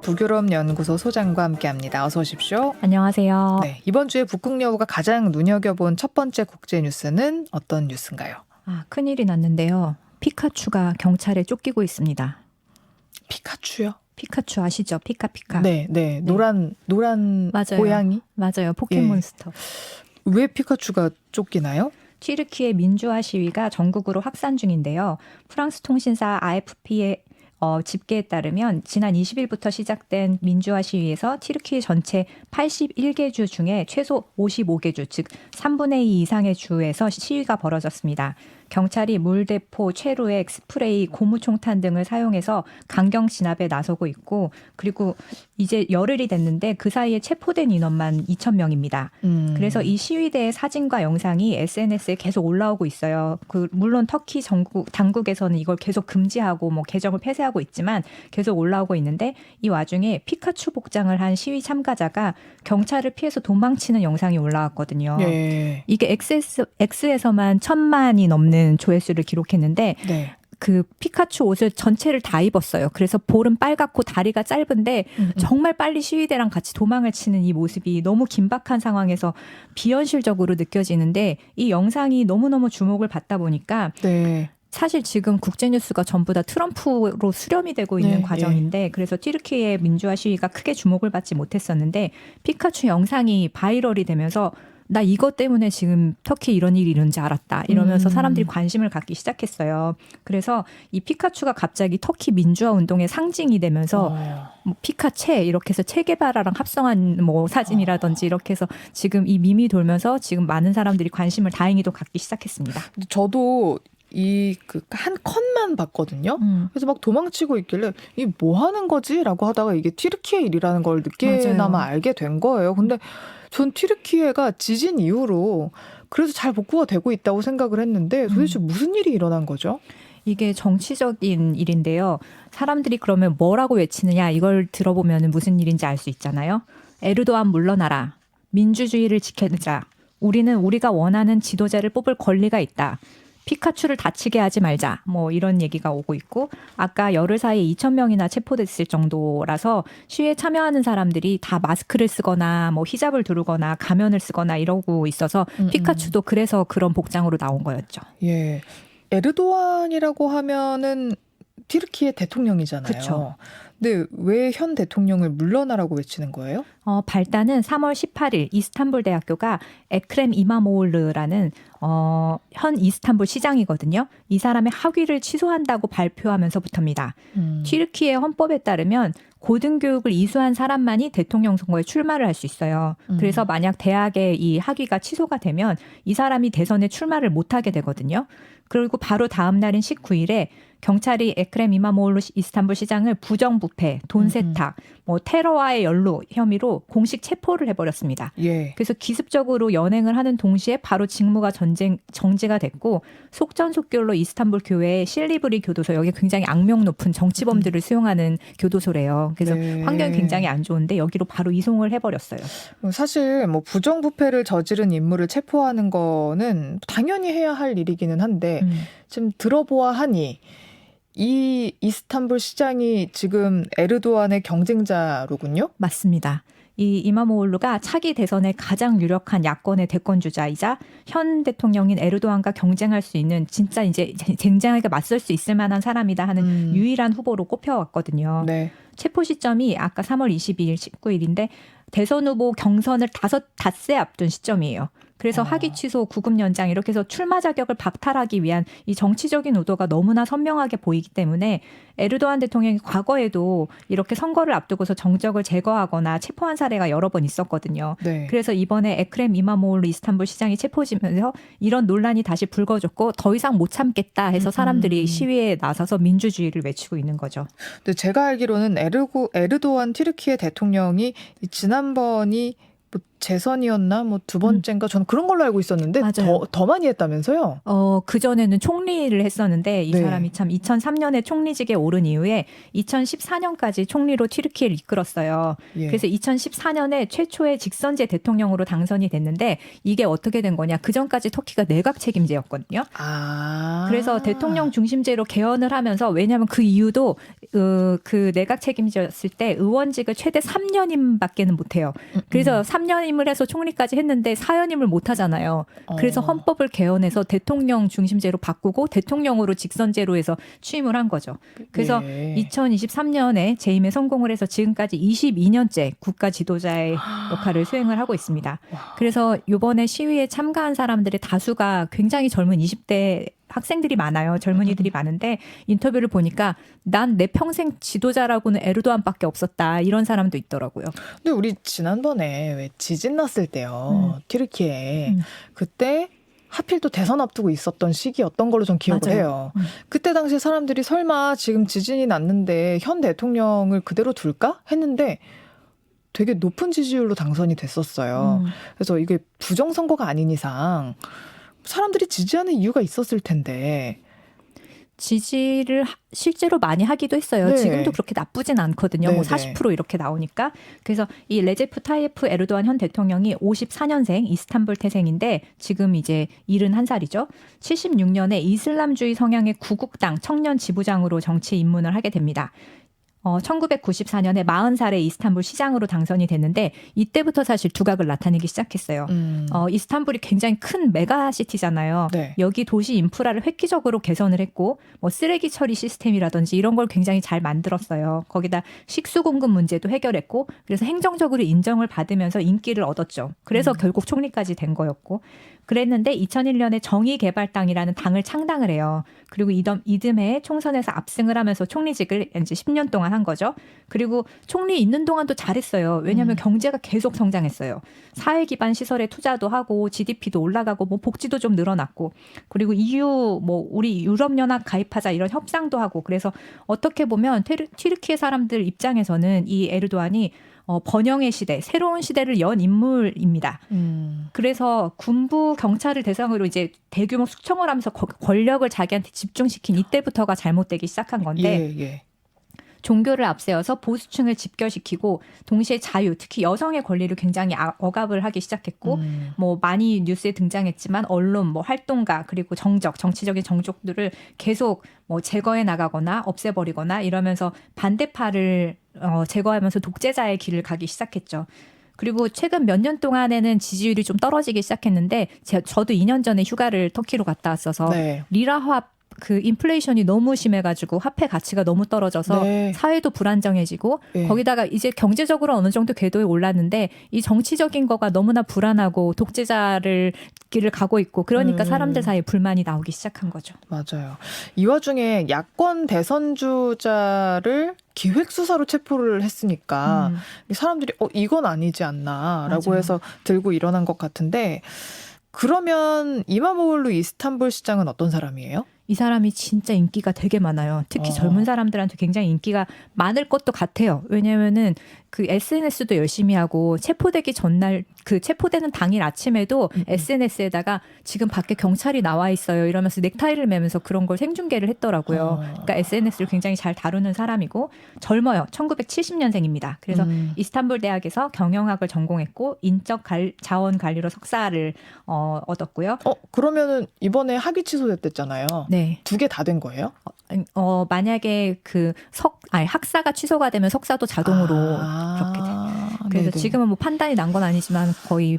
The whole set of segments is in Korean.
북유럽연구소 소장과 함께합니다. 어서 오십시오. 안녕하세요. 네, 이번 주에 북극 여우가 가장 눈여겨본 첫 번째 국제 뉴스는 어떤 뉴스인가요? 큰일이 났는데요. 피카츄가 경찰에 쫓기고 있습니다. 피카츄요? 피카츄 아시죠? 피카피카. 네. 노란 맞아요. 고양이? 맞아요. 포켓몬스터. 왜 피카츄가 쫓기나요? 튀르키예 민주화 시위가 전국으로 확산 중인데요. 프랑스 통신사 AFP의 집계에 따르면 지난 20일부터 시작된 민주화 시위에서 튀르키예 전체 81개 주 중에 최소 55개 주, 즉 3분의 2 이상의 주에서 시위가 벌어졌습니다. 경찰이 물대포, 최루액, 스프레이, 고무총탄 등을 사용해서 강경 진압에 나서고 있고, 그리고 이제 열흘이 됐는데 그 사이에 체포된 인원만 2,000명입니다. 그래서 이 시위대의 사진과 영상이 SNS에 계속 올라오고 있어요. 물론 터키 당국에서는 이걸 계속 금지하고 계정을 폐쇄하고 있지만 계속 올라오고 있는데, 이 와중에 피카츄 복장을 한 시위 참가자가 경찰을 피해서 도망치는 영상이 올라왔거든요. 예. 이게 X에서만 1,000만이 넘는 조회수를 기록했는데, 네. 그 피카츄 옷을 전체를 다 입었어요. 그래서 볼은 빨갛고 다리가 짧은데 정말 빨리 시위대랑 같이 도망을 치는 이 모습이 너무 긴박한 상황에서 비현실적으로 느껴지는데, 이 영상이 너무너무 주목을 받다 보니까 네. 사실 지금 국제뉴스가 전부 다 트럼프로 수렴이 되고 있는 네, 과정인데, 그래서 튀르키예 민주화 시위가 크게 주목을 받지 못했었는데, 피카츄 영상이 바이럴이 되면서 나 이것 때문에 지금 터키 이런 일이 이런지 알았다 이러면서 사람들이 관심을 갖기 시작했어요. 그래서 이 피카츄가 갑자기 터키 민주화 운동의 상징이 되면서 피카체 이렇게 해서 체게바라랑 합성한 사진이라든지 이렇게 해서 지금 이 밈이 돌면서 지금 많은 사람들이 관심을 다행히도 갖기 시작했습니다. 저도 한 컷만 봤거든요. 그래서 막 도망치고 있길래 이 뭐 하는 거지라고 하다가 이게 튀르키예 일이라는 걸 늦게나마 알게 된 거예요. 근데 전 튀르키예가 지진 이후로 그래서 잘 복구가 되고 있다고 생각을 했는데 도대체 무슨 일이 일어난 거죠? 이게 정치적인 일인데요. 사람들이 그러면 뭐라고 외치느냐, 이걸 들어보면 무슨 일인지 알 수 있잖아요. 에르도안 물러나라. 민주주의를 지켜내자. 우리는 우리가 원하는 지도자를 뽑을 권리가 있다. 피카츄를 다치게 하지 말자. 이런 얘기가 오고 있고, 아까 열흘 사이에 2,000명이나 체포됐을 정도라서 시위에 참여하는 사람들이 다 마스크를 쓰거나 히잡을 두르거나 가면을 쓰거나 이러고 있어서 피카츄도 그래서 그런 복장으로 나온 거였죠. 예. 에르도안이라고 하면은 튀르키예 대통령이잖아요. 그쵸. 근데 왜 현 대통령을 물러나라고 외치는 거예요? 발단은 3월 18일 이스탄불 대학교가 에크렘 이마모올르라는 현 이스탄불 시장이거든요. 이 사람의 학위를 취소한다고 발표하면서부터입니다. 튀르키예 헌법에 따르면 고등교육을 이수한 사람만이 대통령 선거에 출마를 할 수 있어요. 그래서 만약 대학의 이 학위가 취소가 되면 이 사람이 대선에 출마를 못하게 되거든요. 그리고 바로 다음 날인 19일에 경찰이 에크렘 이마모올루 이스탄불 시장을 부정부패, 돈 세탁, 테러와의 연루 혐의로 공식 체포를 해버렸습니다. 예. 그래서 기습적으로 연행을 하는 동시에 바로 직무가 정지가 됐고, 속전속결로 이스탄불 교회의 실리브리 교도소, 여기 굉장히 악명 높은 정치범들을 수용하는 교도소래요. 그래서 환경이 굉장히 안 좋은데 여기로 바로 이송을 해버렸어요. 사실 부정부패를 저지른 인물을 체포하는 거는 당연히 해야 할 일이기는 한데 지금 들어보아하니 이 이스탄불 시장이 지금 에르도안의 경쟁자로군요? 맞습니다. 이 이마모올루가 차기 대선의 가장 유력한 야권의 대권주자이자 현 대통령인 에르도안과 경쟁할 수 있는, 진짜 이제 쟁쟁하게 맞설 수 있을 만한 사람이다 하는 유일한 후보로 꼽혀왔거든요. 네. 체포 시점이 아까 3월 22일, 19일인데 대선 후보 경선을 닷새 앞둔 시점이에요. 그래서 학위 취소, 구급 연장 이렇게 해서 출마 자격을 박탈하기 위한 이 정치적인 의도가 너무나 선명하게 보이기 때문에 에르도안 대통령이 과거에도 이렇게 선거를 앞두고서 정적을 제거하거나 체포한 사례가 여러 번 있었거든요. 네. 그래서 이번에 에크렘 이마모올루 이스탄불 시장이 체포지면서 이런 논란이 다시 불거졌고, 더 이상 못 참겠다 해서 사람들이 시위에 나서서 민주주의를 외치고 있는 거죠. 근데 제가 알기로는 에르도안 튀르키예 대통령이 지난번이 재선이었나 뭐 두 번째인가 저는 그런 걸로 알고 있었는데 더 많이 했다면서요? 그전에는 총리를 했었는데 이 네. 사람이 참 2003년에 총리직에 오른 이후에 2014년까지 총리로 튀르키예를 이끌었어요. 예. 그래서 2014년에 최초의 직선제 대통령으로 당선이 됐는데 이게 어떻게 된 거냐. 그전까지 터키가 내각 책임제였거든요. 그래서 대통령 중심제로 개헌을 하면서 왜냐하면 그 이유도 그 내각 책임제였을 때 의원직을 최대 3년임밖에는 못해요. 그래서 3년임을 해서 총리까지 했는데 4연임을 못하잖아요. 그래서 헌법을 개헌해서 대통령 중심제로 바꾸고 대통령으로 직선제로 해서 취임을 한 거죠. 그래서 예. 2023년에 재임에 성공을 해서 지금까지 22년째 국가 지도자의 역할을 수행을 하고 있습니다. 그래서 이번에 시위에 참가한 사람들의 다수가 굉장히 젊은 20대 학생들이 많아요. 젊은이들이 많은데 인터뷰를 보니까 난 내 평생 지도자라고는 에르도안밖에 없었다. 이런 사람도 있더라고요. 근데 우리 지난번에 왜 지진 났을 때요. 튀르키예. 그때 하필 또 대선 앞두고 있었던 시기였던 걸로 전 기억을 맞아요. 해요. 그때 당시 사람들이 설마 지금 지진이 났는데 현 대통령을 그대로 둘까? 했는데 되게 높은 지지율로 당선이 됐었어요. 그래서 이게 부정선거가 아닌 이상 사람들이 지지하는 이유가 있었을 텐데. 지지를 실제로 많이 하기도 했어요. 네. 지금도 그렇게 나쁘진 않거든요. 네, 뭐 40% 이렇게 나오니까. 그래서 이 레제프 타이에프 에르도안 현 대통령이 54년생 이스탄불 태생인데 지금 이제 71살이죠. 76년에 이슬람주의 성향의 구국당 청년 지부장으로 정치 입문을 하게 됩니다. 1994년에 40살에 이스탄불 시장으로 당선이 됐는데 이때부터 사실 두각을 나타내기 시작했어요. 이스탄불이 굉장히 큰 메가시티잖아요. 네. 여기 도시 인프라를 획기적으로 개선을 했고 뭐 쓰레기 처리 시스템이라든지 이런 걸 굉장히 잘 만들었어요. 거기다 식수 공급 문제도 해결했고 그래서 행정적으로 인정을 받으면서 인기를 얻었죠. 그래서 결국 총리까지 된 거였고 그랬는데 2001년에 정의개발당이라는 당을 창당을 해요. 그리고 이듬해 총선에서 압승을 하면서 총리직을 이제 10년 동안 한 거죠. 그리고 총리 있는 동안도 잘했어요. 왜냐하면 경제가 계속 성장했어요. 사회 기반 시설에 투자도 하고 GDP도 올라가고 뭐 복지도 좀 늘어났고 그리고 EU 뭐 우리 유럽연합 가입하자 이런 협상도 하고 그래서 어떻게 보면 튀르키예 사람들 입장에서는 이 에르도안이 번영의 시대, 새로운 시대를 연 인물입니다. 그래서 군부 경찰을 대상으로 이제 대규모 숙청을 하면서 권력을 자기한테 집중시킨 이때부터가 잘못되기 시작한 건데 예. 종교를 앞세워서 보수층을 집결시키고 동시에 자유, 특히 여성의 권리를 굉장히 억압을 하기 시작했고 뭐 많이 뉴스에 등장했지만 언론, 뭐 활동가 그리고 정치적인 정족들을 계속 뭐 제거해 나가거나 없애버리거나 이러면서 반대파를 제거하면서 독재자의 길을 가기 시작했죠. 그리고 최근 몇 년 동안에는 지지율이 좀 떨어지기 시작했는데 저도 2년 전에 휴가를 터키로 갔다 왔어서 네. 리라화 그 인플레이션이 너무 심해가지고 화폐 가치가 너무 떨어져서 네. 사회도 불안정해지고 네. 거기다가 이제 경제적으로 어느 정도 궤도에 올랐는데 이 정치적인 거가 너무나 불안하고 독재자를 길을 가고 있고 그러니까 사람들 사이에 불만이 나오기 시작한 거죠. 맞아요. 이 와중에 야권 대선 주자를 기획수사로 체포를 했으니까 이 사람들이 이건 아니지 않나라고 맞아요. 해서 들고 일어난 것 같은데 그러면 이마모글루 이스탄불 시장은 어떤 사람이에요? 이 사람이 진짜 인기가 되게 많아요. 특히 젊은 사람들한테 굉장히 인기가 많을 것도 같아요. 왜냐면은 그 SNS도 열심히 하고 체포되기 전날 그 체포되는 당일 아침에도 SNS에다가 지금 밖에 경찰이 나와 있어요 이러면서 넥타이를 매면서 그런 걸 생중계를 했더라고요. 그러니까 SNS를 굉장히 잘 다루는 사람이고 젊어요. 1970년생입니다. 그래서 이스탄불 대학에서 경영학을 전공했고 인적 자원 관리로 석사를 얻었고요. 그러면은 이번에 학위 취소됐댔잖아요. 네. 2개 다 된 거예요? 만약에 학사가 취소가 되면 석사도 자동으로 그렇게 돼요. 그래서 네네. 지금은 뭐 판단이 난 건 아니지만 거의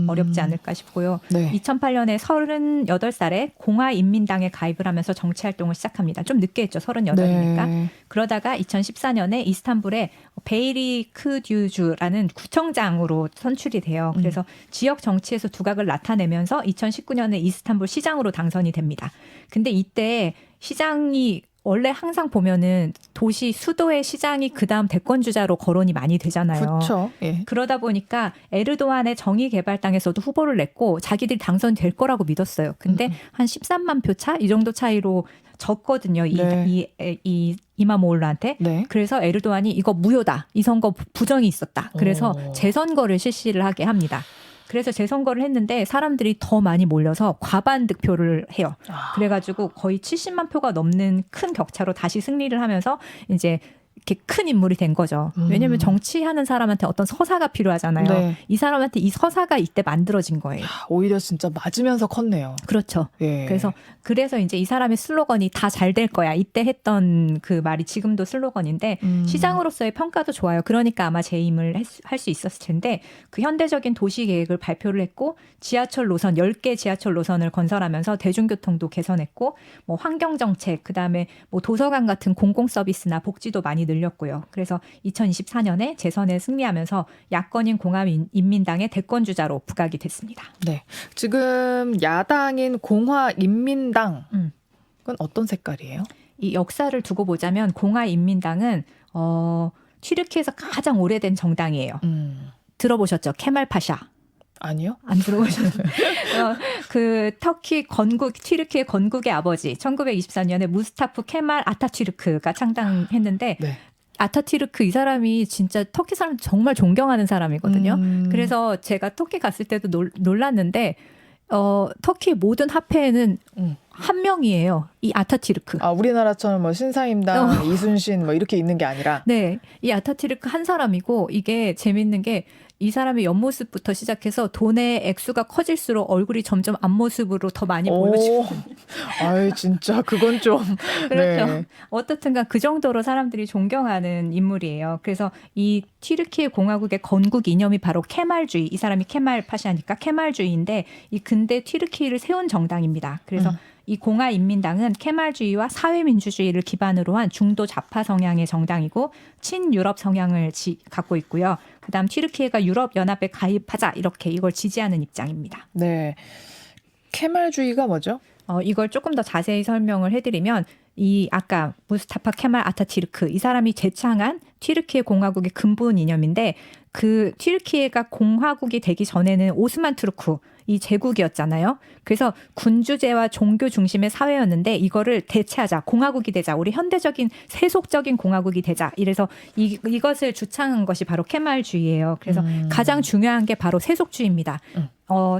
어렵지 않을까 싶고요. 네. 2008년에 38살에 공화인민당에 가입을 하면서 정치활동을 시작합니다. 좀 늦게 했죠. 38이니까. 네. 그러다가 2014년에 이스탄불에 베이리크듀주라는 구청장으로 선출이 돼요. 그래서 지역 정치에서 두각을 나타내면서 2019년에 이스탄불 시장으로 당선이 됩니다. 근데 이때 시장이 원래 항상 보면은 도시 수도의 시장이 그다음 대권 주자로 거론이 많이 되잖아요. 그렇죠. 예. 그러다 보니까 에르도안의 정의개발당에서도 후보를 냈고 자기들이 당선될 거라고 믿었어요. 근데 한 13만 표 차? 이 정도 차이로 졌거든요. 네. 이마모글루한테. 네. 그래서 에르도안이 이거 무효다. 이 선거 부정이 있었다. 그래서 재선거를 실시를 하게 합니다. 그래서 재선거를 했는데 사람들이 더 많이 몰려서 과반 득표를 해요. 그래가지고 거의 70만 표가 넘는 큰 격차로 다시 승리를 하면서 이제 이렇게 큰 인물이 된 거죠. 왜냐하면 정치하는 사람한테 어떤 서사가 필요하잖아요. 네. 이 사람한테 이 서사가 이때 만들어진 거예요. 오히려 진짜 맞으면서 컸네요. 그렇죠. 예. 그래서 이제 이 사람의 슬로건이 다 잘 될 거야. 이때 했던 그 말이 지금도 슬로건인데 시장으로서의 평가도 좋아요. 그러니까 아마 재임을 할 수 있었을 텐데 그 현대적인 도시 계획을 발표를 했고 지하철 노선 10개 지하철 노선을 건설하면서 대중교통도 개선했고 뭐 환경 정책 그다음에 뭐 도서관 같은 공공 서비스나 복지도 많이 늘렸고요. 그래서 2024년에 재선에 승리하면서 야권인 공화인민당의 대권 주자로 부각이 됐습니다. 네. 지금 야당인 공화인민당은 어떤 색깔이에요? 이 역사를 두고 보자면 공화인민당은 튀르키예에서 가장 오래된 정당이에요. 들어보셨죠? 케말 파샤. 아니요. 안 들어보셨어요? 그 튀르키예 건국의 아버지 1924년에 무스타프 케말 아타튀르크가 창당했는데 네. 아타튀르크 이 사람이 진짜 터키 사람 정말 존경하는 사람이거든요. 그래서 제가 터키 갔을 때도 놀랐는데 터키 모든 화폐에는 한 명이에요. 이 아타튀르크. 우리나라처럼 뭐 신사임당, 이순신 뭐 이렇게 있는 게 아니라. 네, 이 아타튀르크 한 사람이고 이게 재밌는 게 이 사람의 옆모습부터 시작해서 돈의 액수가 커질수록 얼굴이 점점 앞모습으로 더 많이 보여지고. 아이 진짜 그건 좀. 그렇죠. 네. 어떻든가 그 정도로 사람들이 존경하는 인물이에요. 그래서 이 튀르키예 공화국의 건국 이념이 바로 케말주의. 이 사람이 케말 파샤니까 케말주의인데 이 근대 튀르키예를 세운 정당입니다. 그래서 이 공화인민당은 케말주의와 사회민주주의를 기반으로 한 중도 좌파 성향의 정당이고 친유럽 성향을 갖고 있고요. 그다음 튀르키예가 유럽연합에 가입하자 이렇게 이걸 지지하는 입장입니다. 네. 케말주의가 뭐죠? 이걸 조금 더 자세히 설명을 해드리면 이 아까 무스타파 케말 아타튀르크 이 사람이 제창한 튀르키예 공화국의 근본 이념인데 그 튀르키예가 공화국이 되기 전에는 오스만 투르크 이 제국이었잖아요. 그래서 군주제와 종교 중심의 사회였는데 이거를 대체하자. 공화국이 되자. 우리 현대적인 세속적인 공화국이 되자. 이래서 이것을 주창한 것이 바로 케말주의예요. 그래서 가장 중요한 게 바로 세속주의입니다.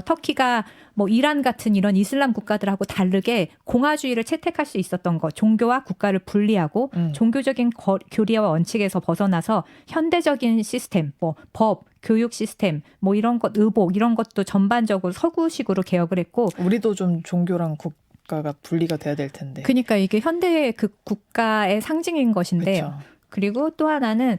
터키가 뭐 이란 같은 이런 이슬람 국가들하고 다르게 공화주의를 채택할 수 있었던 것, 종교와 국가를 분리하고 종교적인 교리와 원칙에서 벗어나서 현대적인 시스템, 뭐 법, 교육 시스템, 뭐 이런 것, 의복 이런 것도 전반적으로 서구식으로 개혁을 했고 우리도 좀 종교랑 국가가 분리가 돼야 될 텐데. 그러니까 이게 현대의 그 국가의 상징인 것인데요. 그쵸. 그리고 또 하나는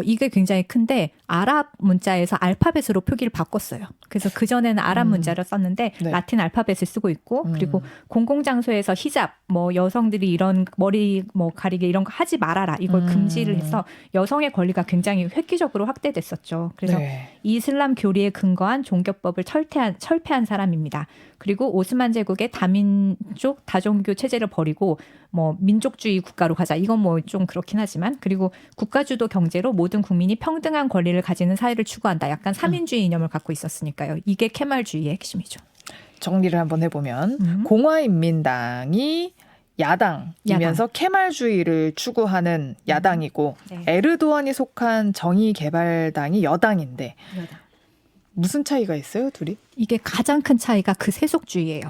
이게 굉장히 큰데 아랍 문자에서 알파벳으로 표기를 바꿨어요. 그래서 그전에는 아랍 문자를 썼는데 네. 라틴 알파벳을 쓰고 있고 그리고 공공장소에서 히잡 뭐 여성들이 이런 머리 뭐 가리개 이런 거 하지 말아라 이걸 금지를 해서 여성의 권리가 굉장히 획기적으로 확대됐었죠. 그래서 네. 이슬람 교리에 근거한 종교법을 철폐한 사람입니다. 그리고 오스만 제국의 다민족 다종교 체제를 버리고 뭐 민족주의 국가로 가자. 이건 뭐 좀 그렇긴 하지만 그리고 국가주도 경제로 모든 국민이 평등한 권리를 가지는 사회를 추구한다. 약간 삼인주의 이념을 갖고 있었으니까요. 이게 케말주의의 핵심이죠. 정리를 한번 해보면 공화인민당이 야당이면서 케말주의를 추구하는 야당이고 네. 에르도안이 속한 정의개발당이 여당인데 무슨 차이가 있어요, 둘이? 이게 가장 큰 차이가 그 세속주의예요.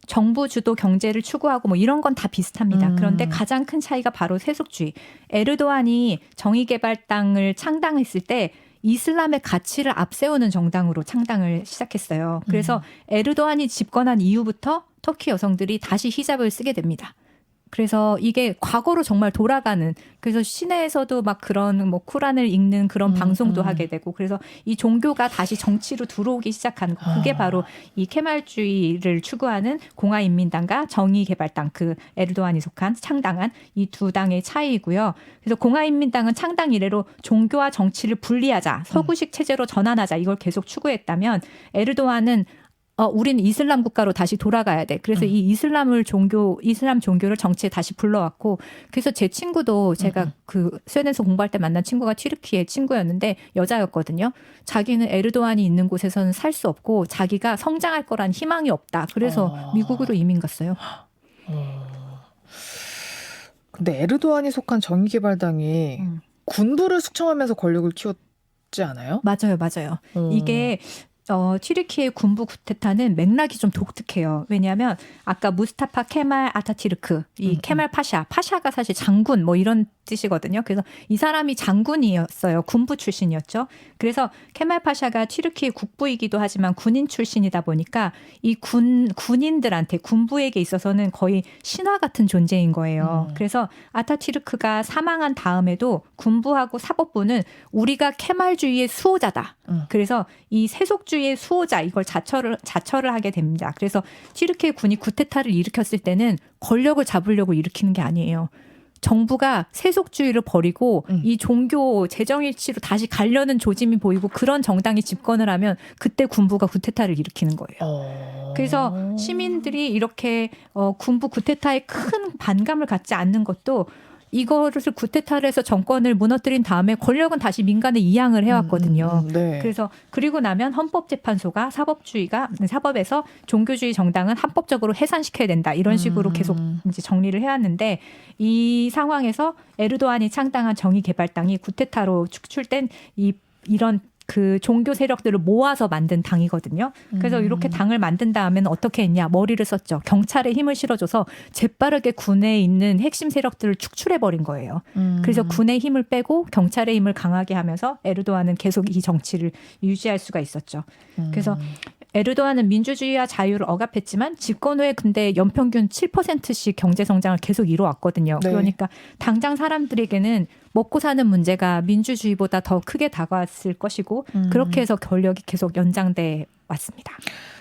정부 주도 경제를 추구하고 뭐 이런 건 다 비슷합니다. 그런데 가장 큰 차이가 바로 세속주의. 에르도안이 정의개발당을 창당했을 때 이슬람의 가치를 앞세우는 정당으로 창당을 시작했어요. 그래서 에르도안이 집권한 이후부터 터키 여성들이 다시 히잡을 쓰게 됩니다. 그래서 이게 과거로 정말 돌아가는 그래서 시내에서도 막 그런 뭐 쿠란을 읽는 그런 방송도 하게 되고 그래서 이 종교가 다시 정치로 들어오기 시작하는 거. 그게 바로 이 케말주의를 추구하는 공화인민당과 정의개발당 그 에르도안이 속한 창당한 이 두 당의 차이이고요. 그래서 공화인민당은 창당 이래로 종교와 정치를 분리하자 서구식 체제로 전환하자 이걸 계속 추구했다면 에르도안은 우리는 이슬람 국가로 다시 돌아가야 돼. 그래서 이 이슬람 종교를 정치에 다시 불러왔고, 그래서 제 친구도 제가 그 스웨덴에서 공부할 때 만난 친구가 튀르키예 친구였는데 여자였거든요. 자기는 에르도안이 있는 곳에서는 살 수 없고 자기가 성장할 거란 희망이 없다. 그래서 미국으로 이민 갔어요. 근데 에르도안이 속한 정의개발당이 군부를 숙청하면서 권력을 키웠지 않아요? 맞아요. 이게 튀르키예 군부 쿠데타는 맥락이 좀 독특해요. 왜냐하면 아까 무스타파 케말 아타티르크, 이 케말 파샤가 사실 장군 뭐 이런 뜻이거든요. 그래서 이 사람이 장군이었어요. 군부 출신이었죠. 그래서 케말 파샤가 튀르키예 국부이기도 하지만 군인 출신이다 보니까 이 군인들한테 군부에게 있어서는 거의 신화 같은 존재인 거예요. 그래서 아타티르크가 사망한 다음에도 군부하고 사법부는 우리가 케말주의의 수호자다. 그래서 이 세속주의의 수호자 이걸 자처를 하게 됩니다. 그래서 튀르키예 군이 쿠데타를 일으켰을 때는 권력을 잡으려고 일으키는 게 아니에요. 정부가 세속주의를 버리고 이 종교 재정일치로 다시 가려는 조짐이 보이고 그런 정당이 집권을 하면 그때 군부가 쿠데타를 일으키는 거예요. 그래서 시민들이 이렇게 군부 쿠데타에 큰 반감을 갖지 않는 것도 이거를 쿠데타를 해서 정권을 무너뜨린 다음에 권력은 다시 민간에 이양을 해왔거든요. 네. 그래서 그리고 나면 헌법재판소가 사법에서 종교주의 정당은 합법적으로 해산시켜야 된다. 이런 식으로 계속 이제 정리를 해왔는데 이 상황에서 에르도안이 창당한 정의개발당이 쿠데타로 축출된 이런 그 종교 세력들을 모아서 만든 당이거든요. 그래서 이렇게 당을 만든 다음에는 어떻게 했냐. 머리를 썼죠. 경찰에 힘을 실어줘서 재빠르게 군에 있는 핵심 세력들을 축출해버린 거예요. 그래서 군의 힘을 빼고 경찰의 힘을 강하게 하면서 에르도안은 계속 이 정치를 유지할 수가 있었죠. 그래서 에르도안은 민주주의와 자유를 억압했지만 집권 후에 근데 연평균 7%씩 경제 성장을 계속 이뤄왔거든요. 네. 그러니까 당장 사람들에게는 먹고 사는 문제가 민주주의보다 더 크게 다가왔을 것이고 그렇게 해서 권력이 계속 연장돼 왔습니다.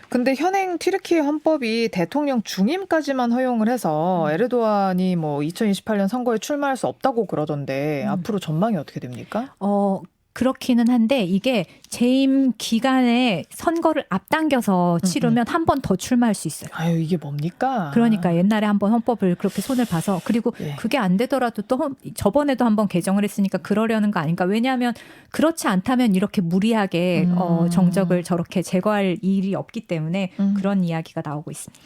근데 현행 튀르키예 헌법이 대통령 중임까지만 허용을 해서 에르도안이 뭐 2028년 선거에 출마할 수 없다고 그러던데 앞으로 전망이 어떻게 됩니까? 그렇기는 한데 이게 재임 기간에 선거를 앞당겨서 치르면 한 번 더 출마할 수 있어요. 아유, 이게 뭡니까? 그러니까 옛날에 한번 헌법을 그렇게 손을 봐서 그리고 그게 안 되더라도 또 저번에도 한번 개정을 했으니까 그러려는 거 아닌가. 왜냐하면 그렇지 않다면 이렇게 무리하게 정적을 저렇게 제거할 일이 없기 때문에 그런 이야기가 나오고 있습니다.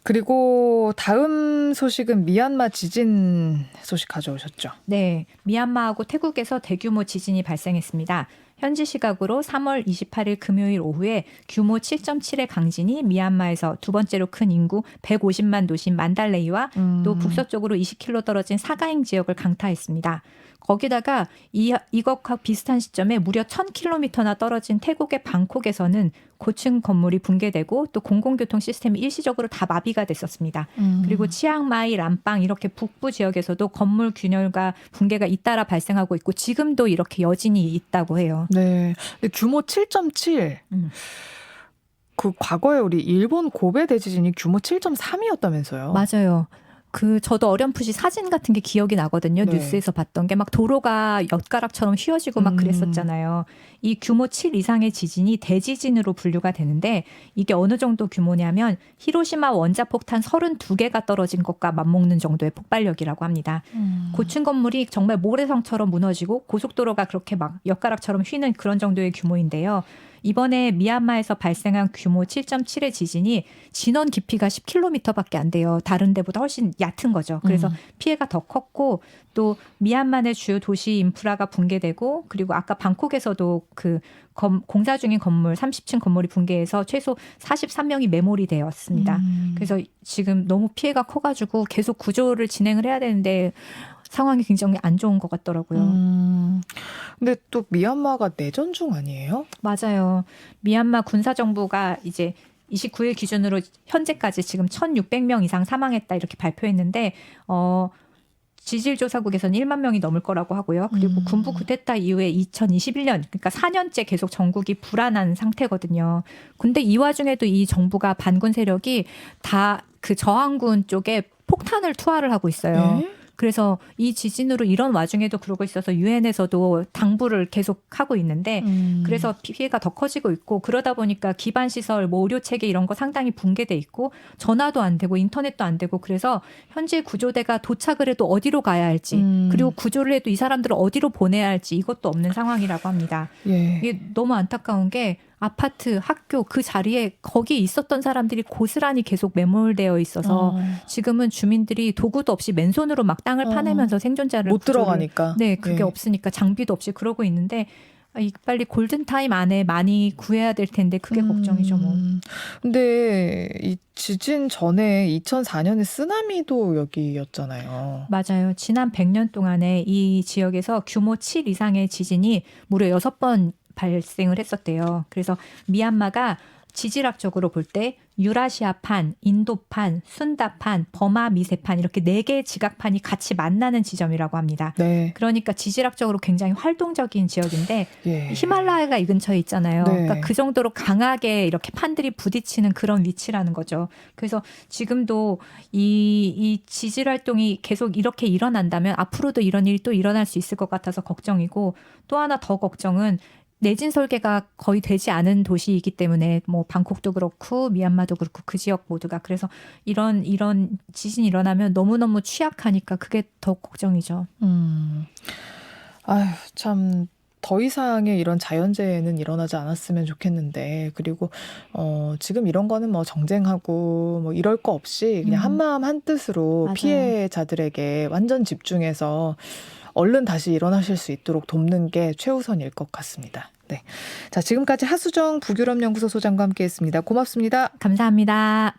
그리고 다음 소식은 미얀마 지진 소식 가져오셨죠? 네, 미얀마하고 태국에서 대규모 지진이 발생했습니다. 현지 시각으로 3월 28일 금요일 오후에 규모 7.7의 강진이 미얀마에서 두 번째로 큰 인구 150만 도시 만달레이와 또 북서쪽으로 20km 떨어진 사가잉 지역을 강타했습니다. 거기다가 이것과 비슷한 시점에 무려 1000km나 떨어진 태국의 방콕에서는 고층 건물이 붕괴되고 또 공공교통 시스템이 일시적으로 다 마비가 됐었습니다. 그리고 치앙마이, 람빵 이렇게 북부 지역에서도 건물 균열과 붕괴가 잇따라 발생하고 있고 지금도 이렇게 여진이 있다고 해요. 네, 규모 7.7. 그 과거에 우리 일본 고베 대지진이 규모 7.3이었다면서요? 맞아요. 저도 어렴풋이 사진 같은 게 기억이 나거든요. 네. 뉴스에서 봤던 게 막 도로가 엿가락처럼 휘어지고 막 그랬었잖아요. 이 규모 7 이상의 지진이 대지진으로 분류가 되는데 이게 어느 정도 규모냐면 히로시마 원자폭탄 32개가 떨어진 것과 맞먹는 정도의 폭발력이라고 합니다. 고층 건물이 정말 모래성처럼 무너지고 고속도로가 그렇게 막 엿가락처럼 휘는 그런 정도의 규모인데요. 이번에 미얀마에서 발생한 규모 7.7의 지진이 진원 깊이가 10km밖에 안 돼요. 다른 데보다 훨씬 얕은 거죠. 그래서 피해가 더 컸고 또 미얀마 내 주요 도시 인프라가 붕괴되고 그리고 아까 방콕에서도 공사 중인 건물 30층 건물이 붕괴해서 최소 43명이 매몰이 되었습니다. 그래서 지금 너무 피해가 커가지고 계속 구조를 진행을 해야 되는데 상황이 굉장히 안 좋은 것 같더라고요. 근데 또 미얀마가 내전 중 아니에요? 맞아요. 미얀마 군사정부가 이제 29일 기준으로 현재까지 지금 1,600명 이상 사망했다 이렇게 발표했는데 지질조사국에서는 1만 명이 넘을 거라고 하고요. 그리고 군부 쿠데타 이후에 2021년 그러니까 4년째 계속 전국이 불안한 상태거든요. 근데 이 와중에도 이 정부가 반군 세력이 다 그 저항군 쪽에 폭탄을 투하를 하고 있어요. 그래서 이 지진으로 이런 와중에도 그러고 있어서 유엔에서도 당부를 계속 하고 있는데 그래서 피해가 더 커지고 있고 그러다 보니까 기반 시설, 뭐 의료 체계 이런 거 상당히 붕괴돼 있고 전화도 안 되고 인터넷도 안 되고 그래서 현재 구조대가 도착을 해도 어디로 가야 할지 그리고 구조를 해도 이 사람들을 어디로 보내야 할지 이것도 없는 상황이라고 합니다. 이게 너무 안타까운 게 아파트, 학교 그 자리에 거기 있었던 사람들이 고스란히 계속 매몰되어 있어서 지금은 주민들이 도구도 없이 맨손으로 막 땅을 파내면서 생존자를 못 들어가니까. 네, 그게 없으니까 장비도 없이 그러고 있는데 빨리 골든타임 안에 많이 구해야 될 텐데 그게 걱정이죠 뭐. 근데 이 지진 전에 2004년에 쓰나미도 여기였잖아요. 맞아요. 지난 100년 동안에 이 지역에서 규모 7 이상의 지진이 무려 6번 발생을 했었대요. 그래서 미얀마가 지질학적으로 볼 때 유라시아판, 인도판, 순다판, 버마 미세판 이렇게 4개의 지각판이 같이 만나는 지점이라고 합니다. 네. 그러니까 지질학적으로 굉장히 활동적인 지역인데 예. 히말라야가 이 근처에 있잖아요. 네. 그러니까 그 정도로 강하게 이렇게 판들이 부딪히는 그런 위치라는 거죠. 그래서 지금도 이 지질 활동이 계속 이렇게 일어난다면 앞으로도 이런 일이 또 일어날 수 있을 것 같아서 걱정이고, 또 하나 더 걱정은 내진 설계가 거의 되지 않은 도시이기 때문에 뭐 방콕도 그렇고 미얀마도 그렇고 그 지역 모두가, 그래서 이런 지진이 일어나면 너무너무 취약하니까 그게 더 걱정이죠. 아유, 참 더 이상의 이런 자연재해는 일어나지 않았으면 좋겠는데, 그리고 지금 이런 거는 뭐 정쟁하고 뭐 이럴 거 없이 그냥 한마음 한뜻으로 맞아요. 피해자들에게 완전 집중해서 얼른 다시 일어나실 수 있도록 돕는 게 최우선일 것 같습니다. 네. 자, 지금까지 하수정 북유럽연구소 소장과 함께했습니다. 고맙습니다. 감사합니다.